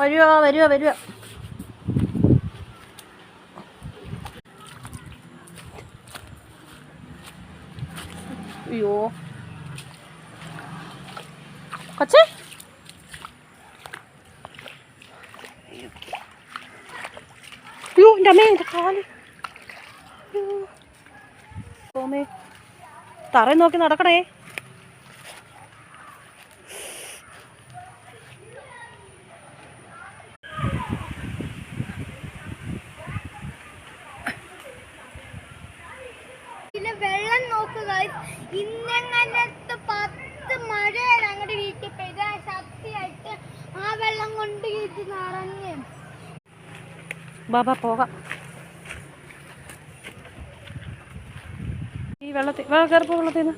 വരുവോ വരുവോ വരുവോ. അയ്യോ കൊച്ചേ, അയ്യോ എൻ്റെ അമ്മേ, എൻ്റെ കാല്. ഓമേ, തറയിൽ നോക്കി നടക്കണേ. വെള്ളം നോക്കുക, ഇന്നങ്ങനത്തെ 10 മഴ ഞങ്ങളുടെ വീട്ടിൽ പെയ്ത ശക്തിയായിട്ട് ആ വെള്ളം കൊണ്ട് ഇത് നിറഞ്ഞ്. ബാബാ പോകാം. ഈ വെള്ളത്തിൽ കയറിപ്പോ, വെള്ളത്തിൽ നിന്ന്